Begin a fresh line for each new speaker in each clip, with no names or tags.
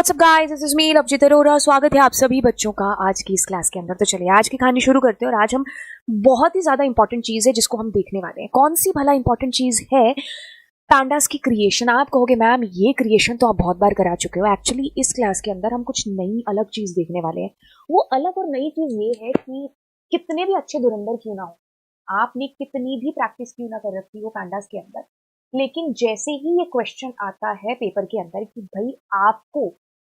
WhatsApp guys, this is me Lovejeet Arora. स्वागत है आप सभी बच्चों का आज की इस क्लास के अंदर। तो चलिए आज की कहानी शुरू करते हैं। और आज हम बहुत ही ज्यादा इंपॉर्टेंट चीज है जिसको हम देखने वाले हैं। कौन सी भला इंपॉर्टेंट चीज है? पैंडास की क्रिएशन। आप कहोगे मैम ये क्रिएशन तो आप बहुत बार करा चुके हो। एक्चुअली इस क्लास के अंदर हम कुछ नई अलग चीज देखने वाले हैं। वो अलग और नई चीज ये है कि कितने भी अच्छे धुरंधर क्यों ना हो, आपने कितनी भी प्रैक्टिस क्यों ना कर रखी हो पैंडास के अंदर, लेकिन जैसे ही ये क्वेश्चन आता है पेपर के अंदर कि भाई आपको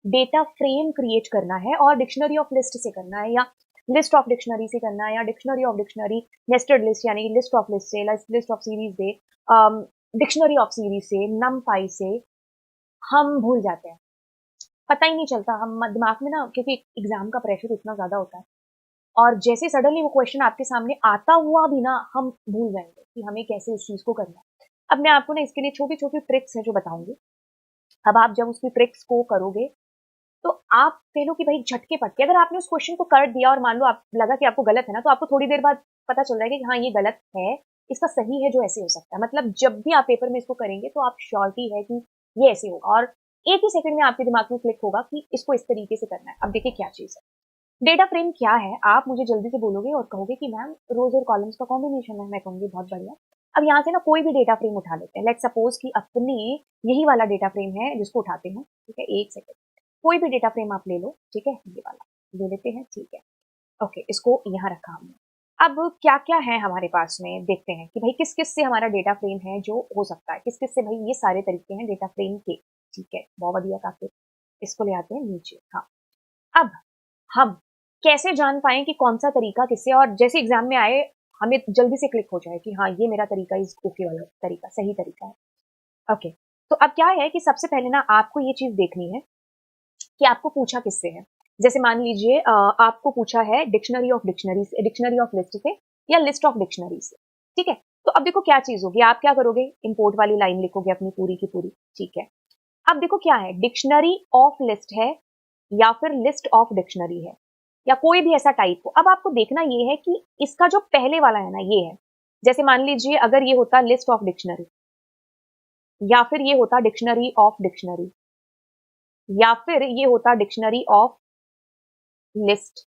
डेटा फ्रेम क्रिएट करना है और डिक्शनरी ऑफ लिस्ट से करना है या लिस्ट ऑफ डिक्शनरी से करना है या dictionary of dictionary nested list यानी लिस्ट ऑफ लिस्ट से लिस्ट ऑफ सीरीज से डिक्शनरी ऑफ सीरीज से नमपाई से, हम भूल जाते हैं। पता ही नहीं चलता हम दिमाग में ना, क्योंकि एग्जाम का प्रेशर इतना ज्यादा होता है और जैसे सडनली वो क्वेश्चन आपके सामने आता हुआ भी ना हम भूल जाएंगे कि हमें कैसे उस चीज को करना है। अब मैं आपको ना इसके लिए छोटी छोटी ट्रिक्स है जो बताऊंगी। अब आप जब उसकी ट्रिक्स को करोगे तो आप कह लो कि भाई झटके पटके, अगर आपने उस क्वेश्चन को कर दिया और मान लो आप लगा कि आपको गलत है ना, तो आपको थोड़ी देर बाद पता चल जाएगा कि हाँ ये गलत है, इसका सही है जो ऐसे हो सकता है। मतलब जब भी आप पेपर में इसको करेंगे तो आप श्योरिटी है कि ये ऐसे होगा और एक ही सेकंड में आपके दिमाग में क्लिक होगा कि इसको इस तरीके से करना है। अब देखिए क्या चीज है डेटा फ्रेम क्या है। आप मुझे जल्दी से बोलोगे और कहोगे कि मैम रोज और कॉलम्स का कॉम्बिनेशन है। मैं कहूंगी बहुत बढ़िया। अब यहाँ से ना कोई भी डेटा फ्रेम उठा लेते हैं। लेट सपोज कि अपने यही वाला डेटा फ्रेम है जिसको उठाते हैं। ठीक है, एक सेकंड, कोई भी डेटा फ्रेम आप ले लो। ठीक है, ये वाला ले लेते हैं। ठीक है, ओके, इसको यहाँ रखा हमने। अब क्या क्या है हमारे पास में, देखते हैं कि भाई किस किस से हमारा डेटा फ्रेम है जो हो सकता है, किस किस से। भाई ये सारे तरीके हैं डेटा फ्रेम के। ठीक है, बहुत बढ़िया, काफी। इसको ले आते हैं नीचे। हाँ, अब हम कैसे जान पाए कि कौन सा तरीका किससे, और जैसे एग्जाम में आए हमें जल्दी से क्लिक हो जाए कि हाँ ये मेरा तरीका इस ओके वाला तरीका सही तरीका है। ओके, तो अब क्या है कि सबसे पहले ना आपको ये चीज देखनी है कि आपको पूछा किससे है। जैसे मान लीजिए आपको पूछा है डिक्शनरी ऑफ डिक्शनरी से, डिक्शनरी ऑफ लिस्ट से या लिस्ट ऑफ डिक्शनरी से। ठीक है, तो अब देखो क्या चीज होगी, आप क्या करोगे, इंपोर्ट वाली लाइन लिखोगे अपनी पूरी की पूरी। ठीक है, अब देखो क्या है, डिक्शनरी ऑफ लिस्ट है या फिर लिस्ट ऑफ डिक्शनरी है या कोई भी ऐसा टाइप हो। अब आपको देखना ये है कि इसका जो पहले वाला है ना ये है। जैसे मान लीजिए अगर ये होता लिस्ट ऑफ डिक्शनरी या फिर ये होता डिक्शनरी ऑफ डिक्शनरी या फिर ये होता डिक्शनरी ऑफ लिस्ट,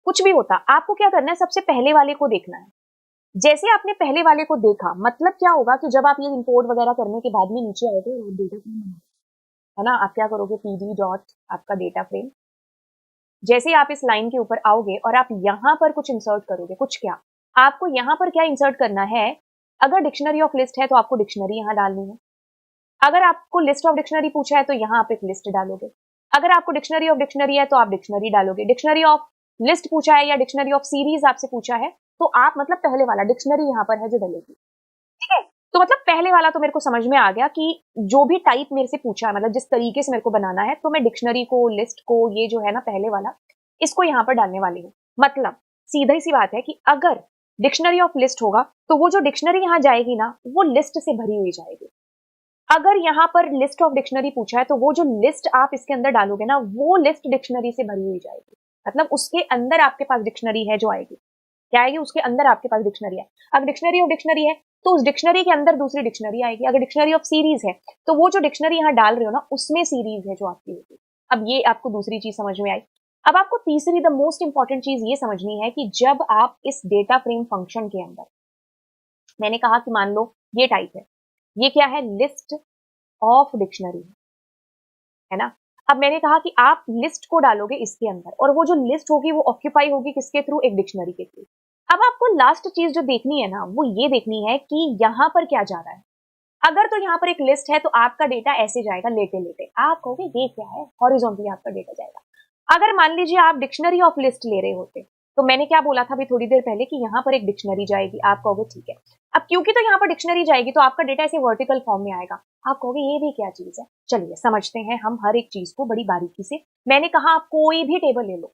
कुछ भी होता, आपको क्या करना है, सबसे पहले वाले को देखना है। जैसे आपने पहले वाले को देखा, मतलब क्या होगा कि जब आप ये इंपोर्ट वगैरह करने के बाद में नीचे आओगे और डेटा फ्रेम है ना, आप क्या करोगे, पीडी डॉट आपका डेटा फ्रेम। जैसे ही आप इस लाइन के ऊपर आओगे और आप यहां पर कुछ इंसर्ट करोगे, कुछ क्या, आपको यहां पर क्या इंसर्ट करना है। अगर डिक्शनरी ऑफ लिस्ट है तो आपको डिक्शनरी यहां डालनी है। अगर आपको लिस्ट ऑफ डिक्शनरी पूछा है तो यहां आप एक लिस्ट डालोगे। अगर आपको डिक्शनरी ऑफ डिक्शनरी है तो आप डिक्शनरी डालोगे। डिक्शनरी ऑफ लिस्ट पूछा है या डिक्शनरी ऑफ सीरीज आपसे पूछा है तो आप मतलब पहले वाला डिक्शनरी यहां पर है जो डलेगी। ठीक है, तो मतलब पहले वाला तो मेरे को समझ में आ गया कि जो भी टाइप मेरे से पूछा है, मतलब जिस तरीके से मेरे को बनाना है, तो मैं डिक्शनरी को, लिस्ट को, ये जो है ना पहले वाला, इसको यहाँ पर डालने वाली हूँ। मतलब सीधा ही सी बात है कि अगर डिक्शनरी ऑफ लिस्ट होगा तो वो जो डिक्शनरी यहाँ जाएगी ना वो लिस्ट से भरी हुई जाएगी। अगर यहाँ पर लिस्ट ऑफ डिक्शनरी पूछा है तो वो जो लिस्ट आप इसके अंदर डालोगे ना वो लिस्ट डिक्शनरी से भरी हुई जाएगी। मतलब उसके अंदर आपके पास डिक्शनरी है जो आएगी। क्या आएगी, उसके अंदर आपके पास डिक्शनरी है। अगर डिक्शनरी ऑफ डिक्शनरी है तो उस डिक्शनरी के अंदर दूसरी डिक्शनरी आएगी। अगर डिक्शनरी ऑफ सीरीज है तो वो जो डिक्शनरी यहाँ डाल रहे हो ना उसमें सीरीज है जो आपकी होगी। अब ये आपको दूसरी चीज समझ में आई। अब आपको तीसरी द मोस्ट इंपॉर्टेंट चीज ये समझनी है कि जब आप इस डेटा फ्रेम फंक्शन के अंदर, मैंने कहा कि मान लो ये टाइप है, ये क्या है, लिस्ट ऑफ डिक्शनरी है ना। अब मैंने कहा कि आप लिस्ट को डालोगे इसके अंदर और वो जो लिस्ट होगी वो ऑक्यूपाई होगी किसके थ्रू, एक डिक्शनरी के थ्रू। अब आपको लास्ट चीज जो देखनी है ना वो ये देखनी है कि यहाँ पर क्या जा रहा है। अगर तो यहाँ पर एक लिस्ट है तो आपका डेटा ऐसे जाएगा लेटे लेटे, आप कहोगे ये क्या है, हॉरिजॉन्टली आपका डेटा जाएगा। अगर मान लीजिए आप डिक्शनरी ऑफ लिस्ट ले रहे होते तो मैंने क्या बोला था अभी थोड़ी देर पहले कि यहाँ पर एक डिक्शनरी जाएगी, आप कहोगे ठीक है। अब क्योंकि तो यहाँ पर डिक्शनरी जाएगी तो आपका डेटा ऐसे वर्टिकल फॉर्म में आएगा, आप कहोगे ये भी क्या चीज है। चलिए समझते हैं हम हर एक चीज को बड़ी बारीकी से। मैंने कहा आप कोई भी टेबल ले लो,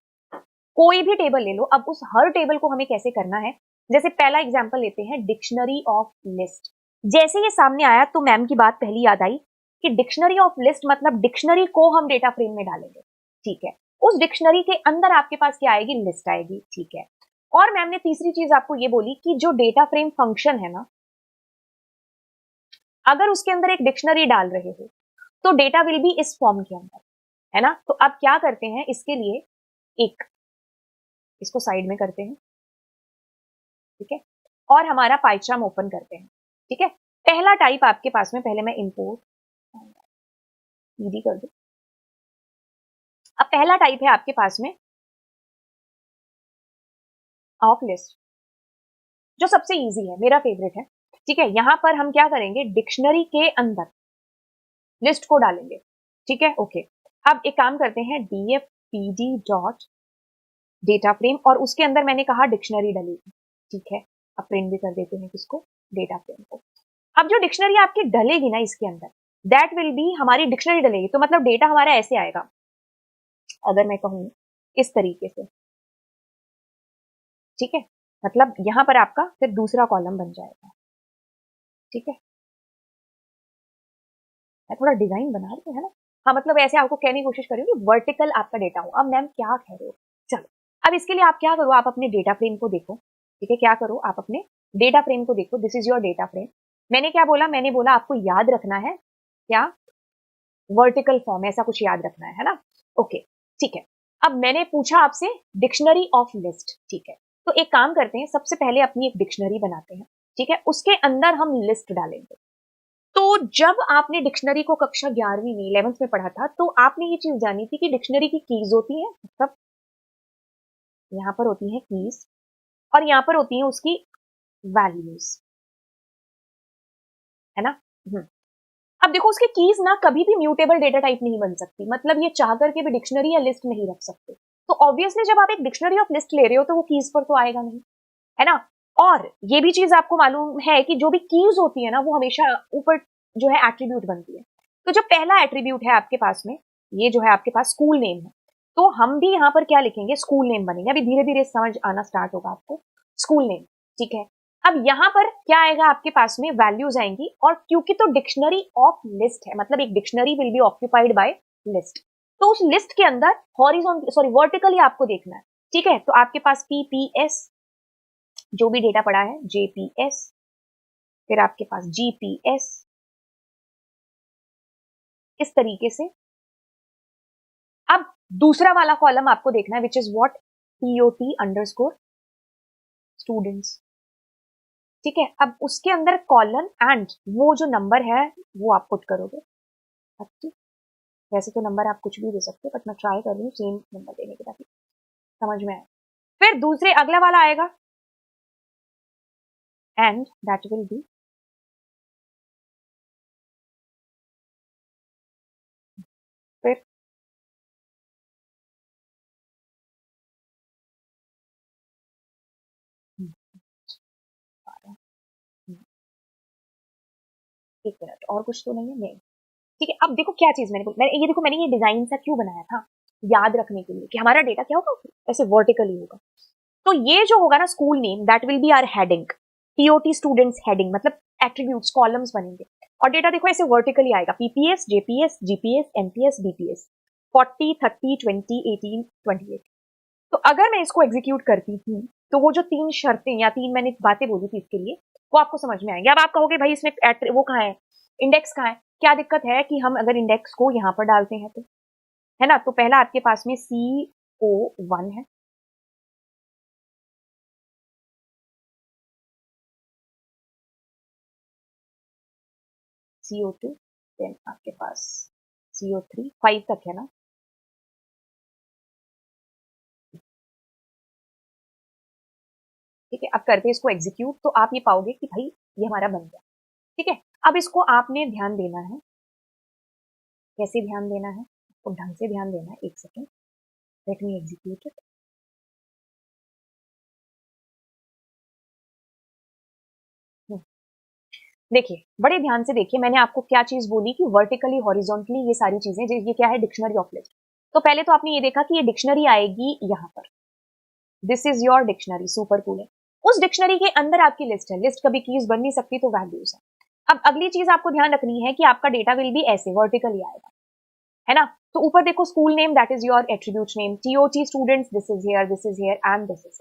कोई भी टेबल ले लो। अब उस हर टेबल को हमें कैसे करना है, जैसे पहला एग्जाम्पल लेते हैं डिक्शनरी ऑफ लिस्ट। जैसे ये सामने आया तो मैम की बात पहली याद आई कि डिक्शनरी ऑफ लिस्ट मतलब डिक्शनरी को हम डेटा फ्रेम में डालेंगे। ठीक है, उस डिक्शनरी के अंदर आपके पास क्या आएगी, लिस्ट आएगी। ठीक है, और मैम ने तीसरी चीज आपको ये बोली कि जो डेटा फ्रेम फंक्शन है ना, अगर उसके अंदर एक डिक्शनरी डाल रहे हो तो डेटा विल बी इस फॉर्म के अंदर। है ना। तो अब क्या करते हैं इसके लिए, एक इसको साइड में करते हैं, ठीक है, और हमारा पाइचार्म ओपन करते हैं, ठीक है। पहला टाइप आपके पास में, पहले मैं इंपोर्ट ईडी कर दूं। अब पहला टाइप है आपके पास में ऑफ लिस्ट, जो सबसे इजी है, मेरा फेवरेट है, ठीक है। यहां पर हम क्या करेंगे, डिक्शनरी के अंदर लिस्ट को डालेंगे, ठीक है, ओके। अब एक काम करते हैं, dfpd डॉट डेटा फ्रेम, और उसके अंदर मैंने कहा डिक्शनरी डलेगी, ठीक है। अब प्रिंट भी कर देते हैं किसको, डेटा फ्रेम को। अब जो डिक्शनरी आपकी डलेगी ना इसके अंदर, दैट विल बी हमारी डिक्शनरी डलेगी, तो मतलब डेटा हमारा ऐसे आएगा, अगर मैं कहूं इस तरीके से, ठीक है। मतलब यहां पर आपका फिर दूसरा कॉलम बन जाएगा, ठीक है। मैं थोड़ा डिजाइन बना रही हूँ, है ना। हाँ, मतलब ऐसे आपको कहने की कोशिश कर रही हूँ कि वर्टिकल आपका डेटा हो। अब मैम क्या कह रहे हो, चलो। अब इसके लिए आप क्या करो, आप अपने डेटा फ्रेम को देखो, ठीक है। क्या करो, आप अपने डेटा फ्रेम को देखो, this is your data frame. मैंने क्या बोला, मैंने बोला आपको याद रखना है क्या, वर्टिकल फॉर्म, ऐसा कुछ याद रखना है ना, ओके, ठीक है। अब मैंने पूछा आपसे डिक्शनरी ऑफ लिस्ट, ठीक है। तो एक काम करते हैं, सबसे पहले अपनी एक डिक्शनरी बनाते हैं, ठीक है, उसके अंदर हम लिस्ट डालेंगे। तो जब आपने डिक्शनरी को कक्षा 11वीं में 11th में पढ़ा था, तो आपने ये चीज जानी थी कि डिक्शनरी की कीज होती है, मतलब यहां पर होती है कीज, और यहां पर होती है उसकी वैल्यूज, है ना। अब देखो, उसकी कीज ना कभी भी म्यूटेबल डेटा टाइप नहीं बन सकती, मतलब ये चाह करके भी डिक्शनरी या लिस्ट नहीं रख सकते। तो ऑब्वियसली जब आप एक डिक्शनरी ऑफ लिस्ट ले रहे हो, तो वो कीज पर तो आएगा नहीं, है ना। और ये भी चीज आपको मालूम है कि जो भी कीज होती है ना, वो हमेशा ऊपर जो है एट्रीब्यूट बनती है। तो जो पहला एट्रीब्यूट है आपके पास में, ये जो है आपके पास स्कूल नेम है, तो हम भी यहाँ पर क्या लिखेंगे, स्कूल नेम बनेंगे। अभी धीरे धीरे समझ आना स्टार्ट होगा आपको, स्कूल नेम, ठीक है। अब यहाँ पर क्या आएगा आपके पास में, वैल्यूज आएंगी, और क्योंकि तो डिक्शनरी ऑफ लिस्ट है, मतलब एक dictionary will be occupied by list, तो उस लिस्ट के अंदर हॉरिजॉन्टल, सॉरी वर्टिकली आपको देखना है, ठीक है। तो आपके पास पीपीएस, जो भी डेटा पड़ा है, जेपीएस, फिर आपके पास जीपीएस, इस तरीके से। अब दूसरा वाला कॉलम आपको देखना है, which is what, TOT underscore students, ठीक है। अब उसके अंदर कॉलन एंड वो जो नंबर है वो आप पुट करोगे, अच्छा। वैसे तो नंबर आप कुछ भी दे सकते हो, बट मैं ट्राई कर रही हूँ सेम नंबर देने के, ताकि समझ में आए। फिर दूसरे अगला वाला आएगा, एंड दैट विल बी, फिर एक मिनट, और कुछ तो नहीं है, नहीं, ठीक है। अब देखो क्या चीज मैंने ये देखो, मैंने ये डिजाइन सा क्यों बनाया था, याद रखने के लिए कि हमारा डेटा क्या होगा, ऐसे वर्टिकली होगा। तो ये जो होगा ना, school name, that will be our heading, TOT students heading, मतलब एट्रीब्यूट्स, कॉलम्स बनेंगे। और डेटा देखो ऐसे वर्टिकली आएगा, PPS, JPS, GPS, NPS, BPS, 40, 30, 20, 18, 28। तो अगर मैं इसको एग्जीक्यूट करती हूँ, तो वो जो तीन शर्तें या तीन मैंने बातें बोली थी इसके लिए, वो आपको समझ में आएंगे। अब आप कहोगे भाई इसमें वो कहाँ है, इंडेक्स कहाँ है, क्या दिक्कत है कि हम अगर इंडेक्स को यहाँ पर डालते हैं तो, है ना। तो पहला आपके पास में CO1 है, CO2, देन आपके पास CO3, 5 तक है ना। ठीक है, अब करते हैं इसको एग्जीक्यूट, तो आप ये पाओगे कि भाई ये हमारा बन गया, ठीक है। अब इसको आपने ध्यान देना है, कैसे ध्यान देना है, तो ढंग से ध्यान देना है। एक second, let me execute it. देखिए, बड़े ध्यान से देखिए, मैंने आपको क्या चीज बोली कि वर्टिकली, हॉरिजॉन्टली, ये सारी चीजें, ये क्या है, डिक्शनरी ऑफ लिस्ट। तो पहले तो आपने ये देखा कि ये डिक्शनरी आएगी यहाँ पर, this is your dictionary, super cool है। उस डिक्शनरी के अंदर आपकी लिस्ट है, लिस्ट कभी कीज बन नहीं सकती, तो वैल्यूज है। अब अगली चीज आपको ध्यान रखनी है कि आपका डेटा विल भी ऐसे वर्टिकली आएगा, है ना। तो ऊपर देखो, school name, that is your attribute name, TOT students, this is here, this is here, and this is.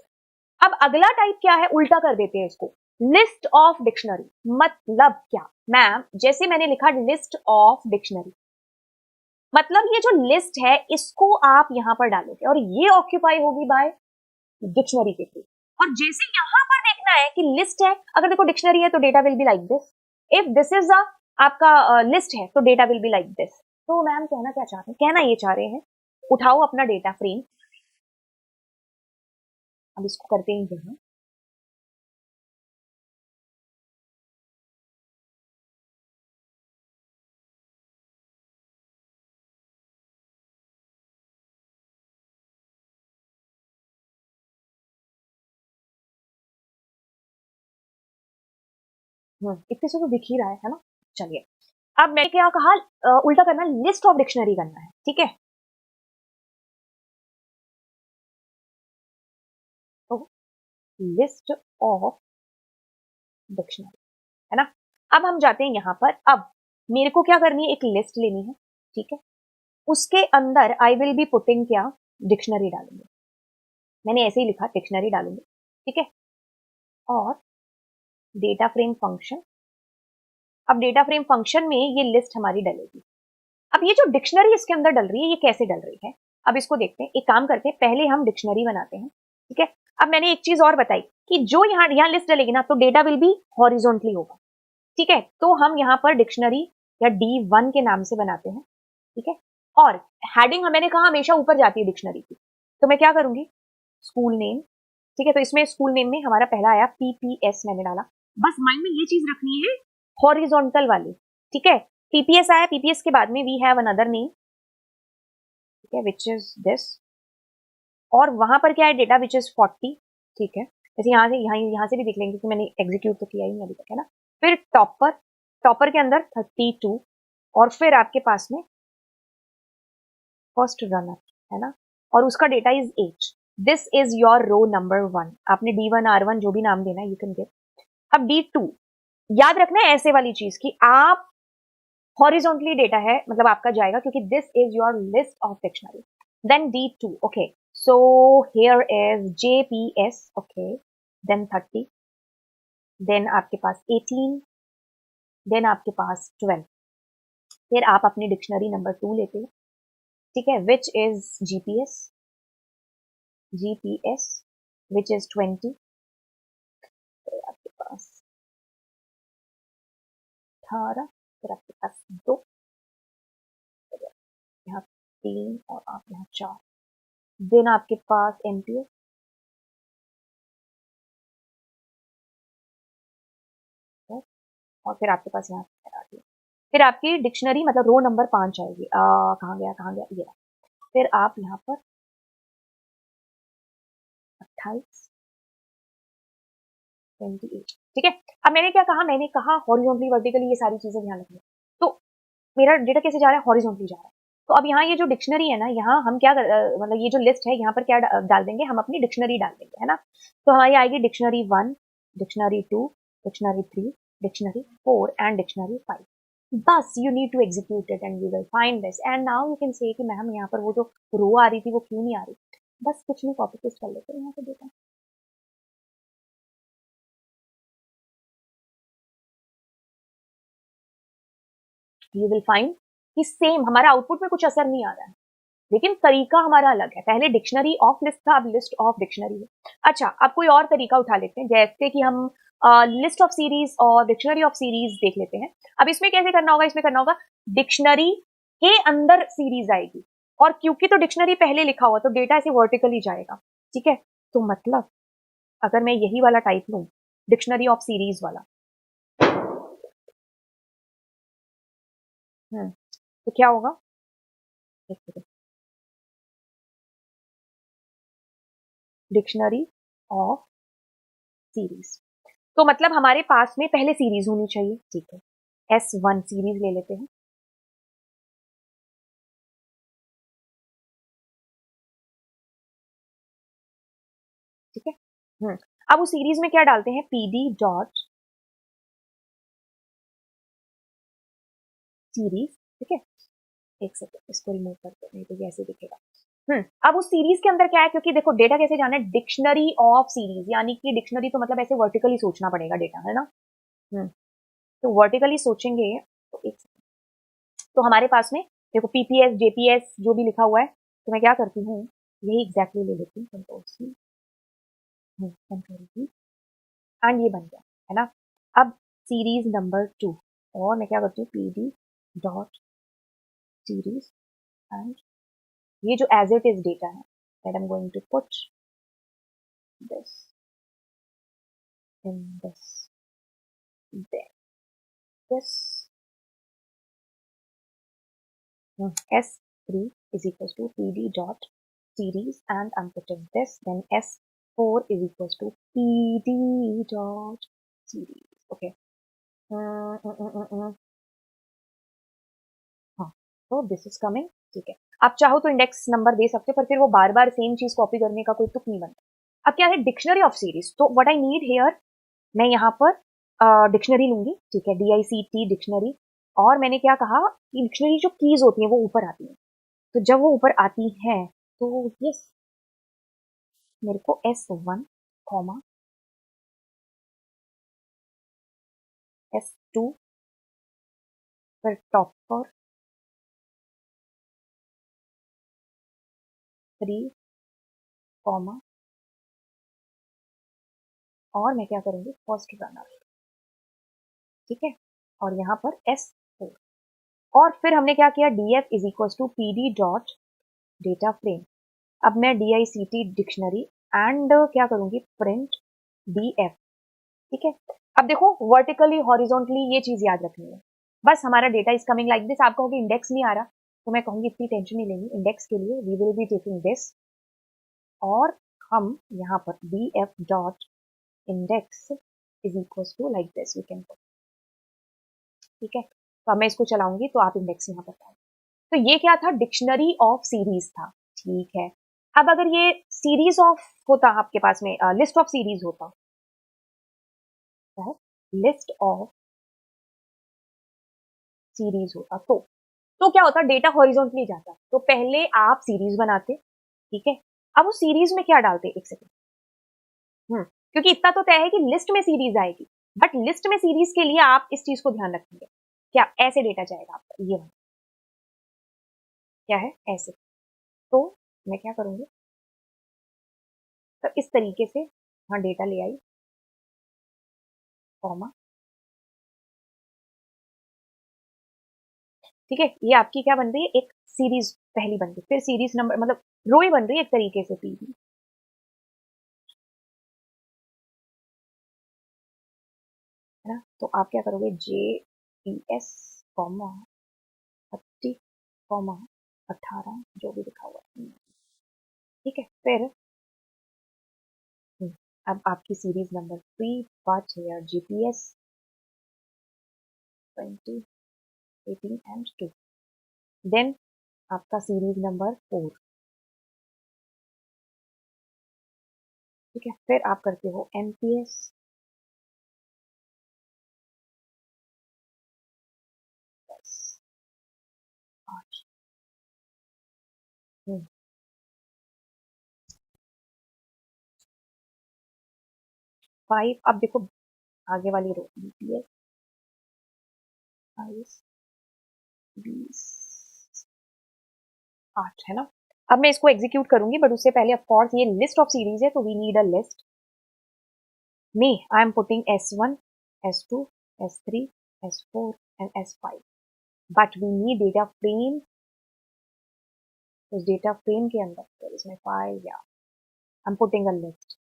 अब अगला टाइप क्या है, उल्टा कर देते हैं इसको, लिस्ट ऑफ डिक्शनरी। मतलब क्या, मैम जैसे मैंने लिखा लिस्ट ऑफ डिक्शनरी, मतलब ये जो लिस्ट है इसको आप यहां पर डालोगे और ये ऑक्यूपाई होगी बाय डिक्शनरी के थ्रू। और जैसे यहां पर देखना है कि लिस्ट है, अगर देखो डिक्शनरी है तो data will be like this, if this is आपका लिस्ट है तो data will be like this. तो मैम कहना क्या चाहते हैं, कहना ये चाह रहे हैं, उठाओ अपना डेटा फ्रेम, अब इसको करते हैं यहाँ, इतने से तो दिख ही रहा है ना। चलिए, अब मैंने क्या कहा, उल्टा करना, लिस्ट ऑफ डिक्शनरी करना है, ठीक है। तो लिस्ट ऑफ डिक्शनरी, है ना। अब हम जाते हैं यहां पर, अब मेरे को क्या करनी है, एक लिस्ट लेनी है, ठीक है। उसके अंदर आई विल बी पुटिंग क्या, डिक्शनरी डालूंगी। मैंने ऐसे ही लिखा डिक्शनरी डालूंगी, ठीक है। और डेटा फ्रेम फंक्शन, अब डेटा फ्रेम फंक्शन में ये लिस्ट हमारी डलेगी। अब ये जो डिक्शनरी इसके अंदर डल रही है, ये कैसे डल रही है, अब इसको देखते हैं। एक काम करते हैं, पहले हम डिक्शनरी बनाते हैं, ठीक है। अब मैंने एक चीज और बताई कि जो यहाँ लिस्ट डलेगी ना, तो डेटा विल बी हॉरिजॉन्टली होगा, ठीक है। तो हम यहाँ पर डिक्शनरी या D1 के नाम से बनाते हैं, ठीक है। और हेडिंग मैंने कहा हमेशा ऊपर जाती है डिक्शनरी की, तो मैं क्या करूंगी, स्कूल नेम, ठीक है। तो इसमें स्कूल नेम में हमारा पहला आया PPS, मैंने डाला। बस माइंड में ये चीज रखनी है, हॉरिजॉन्टल वाली, ठीक है। PPS आया, PPS के बाद में वी हैव अनदर नेम, ठीक है, विच इज दिस। और वहां पर क्या है, डेटा विच इज 40, ठीक है। जैसे यहाँ से भी देख लेंगे कि मैंने एग्जीक्यूट तो किया ही नहीं अभी तक, है ना। फिर टॉपर, टॉपर के अंदर 32, और फिर आपके पास में फर्स्ट रनर, है ना। और उसका data is 8। This is your row number 1। आपने D1 R1 जो भी नाम देना है, यू कैन गिव। अब D2, याद रखना है ऐसे वाली चीज की आप हॉरिजॉन्टली डेटा है, मतलब आपका जाएगा, क्योंकि this is your list of dictionary. Then D2, okay, so here is JPS, okay, then 30, then आपके पास 18, देन आपके पास 12। फिर आप अपनी डिक्शनरी नंबर 2 लेते हो, ठीक है, which is GPS which is 20। फिर आपके पास 18, फिर आपके पास 2, यहाँ 3, और आप यहाँ 4। देन आपके पास MPS, और फिर आपके पास यहाँ आती है। फिर आपकी डिक्शनरी मतलब रो नंबर 5 आएगी। कहाँ गया ये रहा। फिर आप यहाँ पर 28, 28, ठीक है। अब मैंने क्या कहा, मैंने कहा हॉरिजॉन्टली वर्टिकली ये सारी चीजें ध्यान रखनी। तो मेरा डेटा कैसे जा रहा है, हॉरिजॉन्टली जा रहा है। तो अब यहाँ ये जो डिक्शनरी है ना, यहाँ हम क्या मतलब ये जो लिस्ट है यहाँ पर क्या डाल देंगे, हम अपनी डिक्शनरी डाल देंगे, है ना। तो हमारी आएगी dictionary 1, dictionary 2, dictionary 3, dictionary 4 and dictionary 5। बस you need to execute it and you will find this. And now you can say कि मैम यहाँ पर वो जो रो आ रही थी वो क्यों नहीं आ रही। बस कुछ नहीं, कॉपी पेस्ट कर लेते हैं यहाँ पे डेटा। यू विल फाइंड कि सेम हमारा आउटपुट में कुछ असर नहीं आ रहा है, लेकिन तरीका हमारा अलग है। पहले डिक्शनरी ऑफ लिस्ट था, अब लिस्ट ऑफ डिक्शनरी है। अच्छा, अब कोई और तरीका उठा लेते हैं, जैसे कि हम लिस्ट ऑफ सीरीज और डिक्शनरी ऑफ सीरीज देख लेते हैं। अब इसमें कैसे करना होगा, इसमें करना होगा डिक्शनरी के अंदर सीरीज आएगी, और क्योंकि तो डिक्शनरी पहले लिखा हुआ तो डेटा ऐसे वर्टिकली जाएगा, ठीक है। तो मतलब अगर मैं यही वाला टाइप लूं, डिक्शनरी ऑफ सीरीज वाला, तो क्या होगा, एक सेकंड, डिक्शनरी ऑफ सीरीज। तो मतलब हमारे पास में पहले सीरीज होनी चाहिए, ठीक है। S1 सीरीज ले लेते हैं, ठीक है। अब उस सीरीज में क्या डालते हैं, PD डॉट सीरीज, ठीक है। एक सेकंड, इसको रिमूव करते हैं, नहीं तो ये ऐसे दिखेगा। अब उस सीरीज के अंदर क्या है, क्योंकि देखो डेटा कैसे जाना है, डिक्शनरी ऑफ सीरीज, यानी कि डिक्शनरी तो मतलब ऐसे वर्टिकली सोचना पड़ेगा डेटा, है ना। तो वर्टिकली सोचेंगे, तो एक सेकंड, तो हमारे पास में देखो पीपीएस जेपीएस जो भी लिखा हुआ है, तो मैं क्या करती हूँ, यही एग्जैक्टली ले लेती हूँ, control C, control V, and ये बन गया, है ना। अब सीरीज नंबर 2, और मैं क्या करती हूँ, pd डॉट सीरीज, एंड ये जो एज इट इज डेटा है, that I am going to put this in this, then this s3 is equals to pd dot series, and I'm putting this, then s4 is equals to pd dot series. Okay. हाँ, तो this is coming, ठीक है। आप चाहो तो index number दे सकते हो, पर फिर वो बार बार सेम चीज कॉपी करने का कोई तुक नहीं बनता। अब क्या है, डिक्शनरी ऑफ सीरीज, तो व्हाट आई नीड हियर, मैं यहाँ पर डिक्शनरी लूंगी, ठीक है, DICT डिक्शनरी, और मैंने क्या कहा कि डिक्शनरी जो कीज होती है वो ऊपर आती है, तो जब वो ऊपर आती है तो यस, मेरे को S1 कॉमा S2 फिर टॉप पर 3 कॉमा, और मैं क्या करूंगी, फर्स्ट रनर, ठीक है, और यहाँ पर S4, और फिर हमने क्या किया, df is equal to pd dot data frame. अब मैं DICT डिक्शनरी एंड क्या करूंगी, प्रिंट df, ठीक है। अब देखो वर्टिकली हॉरिजॉन्टली ये चीज याद रखनी है, बस हमारा data is coming like this. आप कहोगे इंडेक्स नहीं आ रहा, तो मैं कहूंगी इतनी टेंशन नहीं लेनी, इंडेक्स के लिए we will be taking this, और हम यहाँ पर df dot index is equal to like this, we can, ठीक है। तो अब मैं इसको चलाऊंगी तो आप इंडेक्स यहाँ पर पाओगे। तो ये क्या था, डिक्शनरी ऑफ सीरीज था, ठीक है। अब अगर ये सीरीज ऑफ होता आपके पास में, लिस्ट ऑफ सीरीज होता, लिस्ट ऑफ सीरीज होता, तो क्या होता, डेटा हॉरिजॉन्टली जाता, तो पहले आप सीरीज बनाते, ठीक है। अब उस सीरीज में क्या डालते, एक सेकेंड, क्योंकि इतना तो तय है कि लिस्ट में सीरीज आएगी, बट लिस्ट में सीरीज के लिए आप इस चीज को ध्यान रखेंगे, क्या ऐसे डेटा जाएगा आपका, ये क्या है, ऐसे, तो मैं क्या करूंगी, तो इस तरीके से हाँ डेटा ले आई, कॉमा, ठीक है। ये आपकी क्या बन रही है, एक सीरीज पहली बन गई, फिर सीरीज नंबर, मतलब रो ही बन रही है एक तरीके से, पीडी, है ना। तो आप क्या करोगे, JPS कॉमा 30 कॉमा 18 जो भी लिखा हुआ है, ठीक है। फिर अब आपकी सीरीज नंबर 3 पांच है, GPS 20 18 एंड 2, देन आपका सीरीज नंबर 4, ठीक है। फिर आप करते हो NPS 10 5, 5, अब देखो आगे वाली रो, BPS 22 20 8, है ना। अब मैं इसको एग्जीक्यूट करूंगी, बट उससे पहले ऑफ कोर्स ये लिस्ट ऑफ सीरीज है, तो we need a list, me I am putting S1 S2 S3 S4 and S5, but we need data frame, उस डेटा फ्रेम के अंदर इसमें फाइल, या I'm putting a list,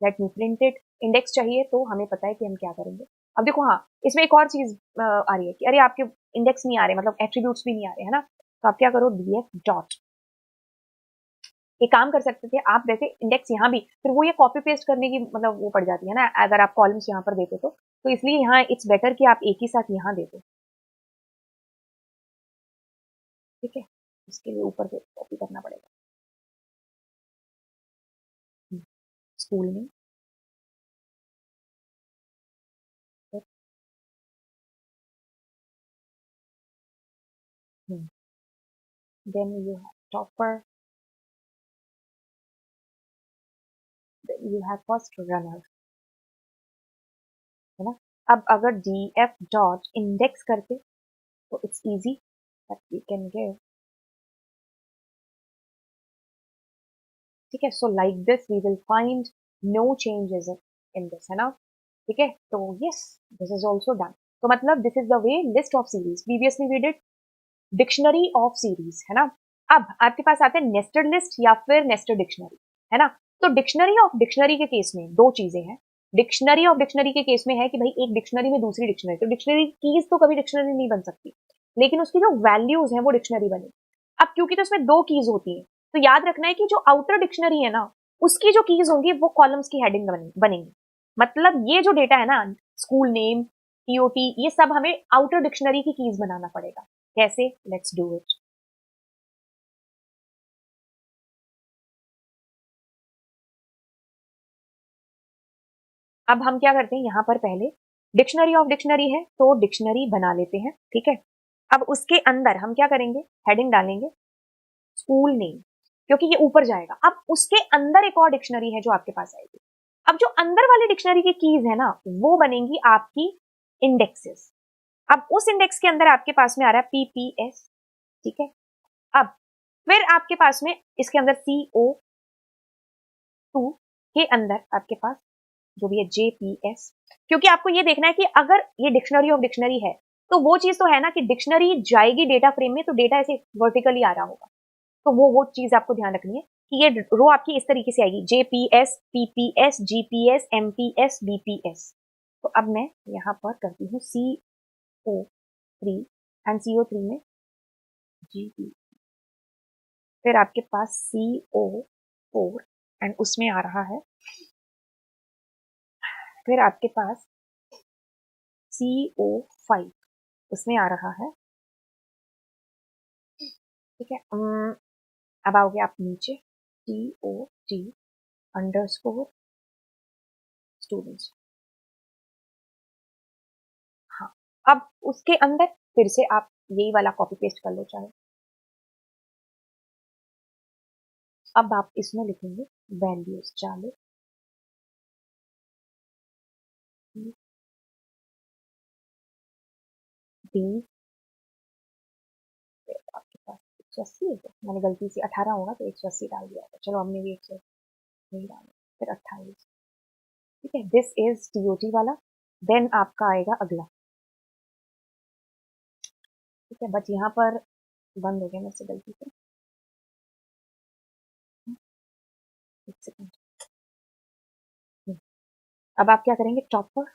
let me print it, index चाहिए तो हमें पता है कि हम क्या करेंगे। अब देखो हाँ, इसमें एक और चीज आ रही है कि अरे आपके इंडेक्स नहीं आ रहे, मतलब एट्रीब्यूट्स भी नहीं आ रहे, है ना। तो आप क्या करो, df डॉट, एक काम कर सकते थे आप, वैसे इंडेक्स यहाँ भी, फिर वो ये कॉपी पेस्ट करने की मतलब वो पड़ जाती है ना, अगर आप कॉलम्स यहाँ पर देते तो इसलिए यहाँ इट्स बेटर कि आप एक ही साथ यहाँ दे दो, ठीक है। इसके लिए ऊपर से कॉपी करना पड़ेगा, स्कूल में, then you have topper, you have first runner, है ना। अब अगर df डॉट इंडेक्स करते तो it's easy, that we can give ठीक है, so like this we will find no changes in this, है ना? ठीक है, तो yes, this is also done. तो मतलब this is the way list of series, previously we did dictionary of series, है ना? अब आपके पास आते हैं नेस्टेड लिस्ट या फिर नेस्टेड डिक्शनरी, है ना? तो डिक्शनरी ऑफ डिक्शनरी के केस में दो चीजें हैं। डिक्शनरी ऑफ डिक्शनरी के केस में है कि भाई एक डिक्शनरी में दूसरी डिक्शनरी, तो डिक्शनरी कीज तो कभी डिक्शनरी नहीं बन सकती, लेकिन उसकी जो वैल्यूज हैं वो डिक्शनरी बनेगी। अब क्योंकि तो इसमें दो कीज होती है, तो याद रखना है कि जो आउटर डिक्शनरी है ना, उसकी जो कीज होंगी वो कॉलम्स की हेडिंग बनेंगी। मतलब ये जो डेटा है ना, स्कूल नेम, टीओटी, ये सब हमें आउटर डिक्शनरी की कीज बनाना पड़ेगा। कैसे? Let's do it. अब हम क्या करते हैं, यहां पर पहले डिक्शनरी ऑफ डिक्शनरी है तो डिक्शनरी बना लेते हैं, ठीक है? अब उसके अंदर हम क्या करेंगे, हेडिंग डालेंगे स्कूल नेम, क्योंकि ये ऊपर जाएगा। अब उसके अंदर एक और डिक्शनरी है जो आपके पास आएगी। अब जो अंदर वाली डिक्शनरी की कीज है ना, वो बनेंगी आपकी इंडेक्सेस। अब उस इंडेक्स के अंदर आपके पास में आ रहा है पीपीएस, ठीक है? अब फिर आपके पास में इसके अंदर CO2 के अंदर आपके पास जो भी है JPS, क्योंकि आपको ये देखना है कि अगर ये डिक्शनरी ऑफ डिक्शनरी है तो वो चीज तो है ना कि डिक्शनरी जाएगी डेटा फ्रेम में तो डेटा ऐसे वर्टिकली आ रहा होगा, तो वो चीज आपको ध्यान रखनी है कि ये रो आपकी इस तरीके से आएगी, JPS, PPS, GPS, MPS, BPS। तो अब मैं यहाँ पर करती हूँ CO3 एंड CO3 में GP, फिर आपके पास CO4 एंड उसमें आ रहा है, फिर आपके पास CO5 उसमें आ रहा है, ठीक है? अब आओगे आप नीचे, TOT_students। हाँ, अब उसके अंदर फिर से आप यही वाला कॉपी पेस्ट कर लो चाहे। अब आप इसमें लिखेंगे वैल्यूज 40, डी, आपके पास 180 है, तो मैंने गलती से 18 होगा तो 180 डाल दिया था, चलो हमने भी 180 नहीं डाला, फिर 28, ठीक है? दिस इज TOT वाला। देन आपका आएगा अगला, ठीक है? बट यहाँ पर बंद हो गया मेरे से गलती से, एक सेकंड। अब आप क्या करेंगे, टॉपर,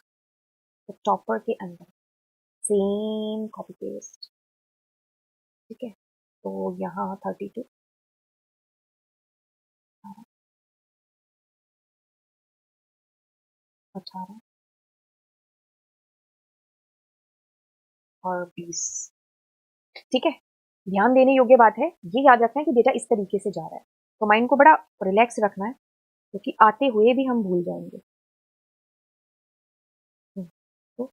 तो टॉपर के अंदर सेम कॉपी पेस्ट, ठीक है? तो यहाँ 32, 18 और 20, ठीक है? ध्यान देने योग्य बात है, ये याद रखना है कि डेटा इस तरीके से जा रहा है, तो माइंड को बड़ा रिलैक्स रखना है क्योंकि आते हुए भी हम भूल जाएंगे। तो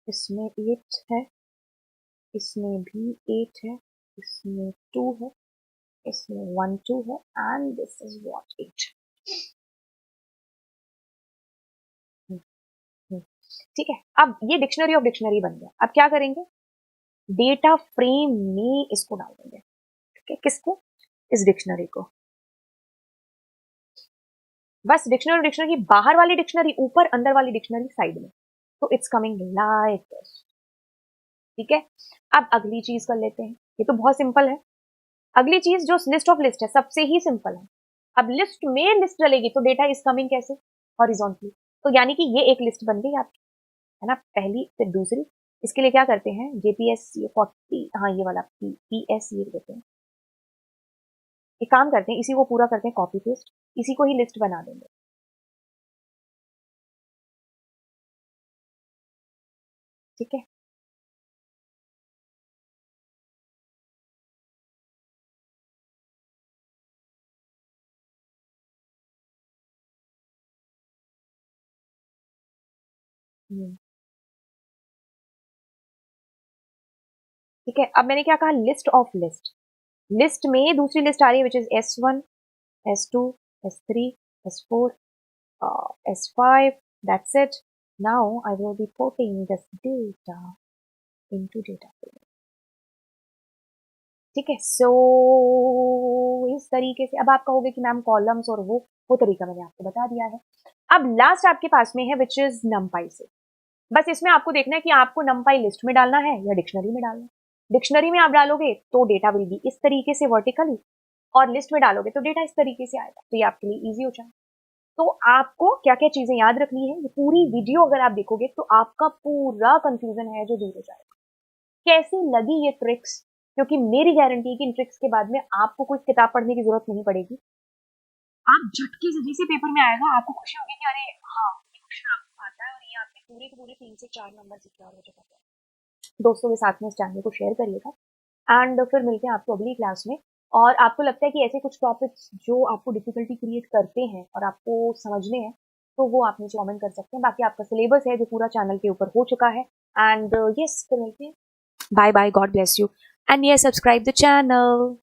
इसमें 8 है, इसमें भी 8 है, इसमें 2 है, इसमें 1 2 है एंड दिस इज व्हाट 8। ठीक है, अब ये डिक्शनरी ऑफ डिक्शनरी बन गया। अब क्या करेंगे, डेटा फ्रेम में इसको डाल देंगे, ठीक है? किसको? इस डिक्शनरी को। बस डिक्शनरी डिक्शनरी की बाहर वाली डिक्शनरी ऊपर, अंदर वाली डिक्शनरी साइड में, तो इट्स कमिंग लाइक दिस, ठीक है? अब अगली चीज कर लेते हैं, ये तो बहुत सिंपल है। अगली चीज जो लिस्ट ऑफ लिस्ट है सबसे ही सिंपल है। अब लिस्ट में लिस्ट डलेगी तो डेटा इज कमिंग कैसे, हॉरिजॉन्टली, तो यानी कि ये एक लिस्ट बन गई आपकी, है ना? पहली फिर दूसरी, इसके लिए क्या करते हैं, JPS ये 40, हाँ ये वाला PS ये देते हैं। एक काम करते हैं, इसी को पूरा करते हैं कॉपी पेस्ट, इसी को ही लिस्ट बना देंगे, ठीक है? ठीक है, अब मैंने क्या कहा, लिस्ट ऑफ लिस्ट, लिस्ट में दूसरी लिस्ट आ रही है which is S1, S2, S3, S4, S5, that's it. Now I will be putting this data into data frame. ठीक है। सो इस तरीके से अब आप कहोगे कि मैम कॉलम्स और वो तरीका मैंने आपको बता दिया है। अब लास्ट आपके पास में है विच इज नमपाई से। बस इसमें आपको देखना है कि आपको नमपाई लिस्ट में डालना है या डिक्शनरी में डालना है। डिक्शनरी में आप डालोगे तो डेटा विल बी इस तरीके से वर्टिकली, और लिस्ट में डालोगे तो डेटा इस तरीके से आएगा। तो ये आपके लिए इजी हो जाए। तो आपको क्या क्या चीजें याद रखनी है, ये पूरी वीडियो अगर आप देखोगे तो आपका पूरा कंफ्यूजन है जो दूर हो जाएगा। कैसी लगी ये ट्रिक्स, क्योंकि मेरी गारंटी है कि इन ट्रिक्स के बाद में आपको कोई किताब पढ़ने की जरूरत नहीं पड़ेगी। आप झटके से जैसे पेपर में आएगा आपको खुशी होगी कि अरे हाँ, ये क्वेश्चन आपको आता है और ये आपके पूरे के पूरे 3 से 4 नंबर सिक्योर हो जाएगा। दोस्तों के साथ में इस चैनल को शेयर करिएगा एंड फिर मिलते हैं आपको अगली क्लास में। और आपको लगता है कि ऐसे कुछ टॉपिक्स जो आपको डिफिकल्टी क्रिएट करते हैं और आपको समझने हैं, तो वो आप नीचे कमेंट कर सकते हैं। बाकी आपका सिलेबस है जो पूरा चैनल के ऊपर हो चुका है। एंड यस, फिर मिलते हैं। Bye bye, God bless you and yes, subscribe the channel.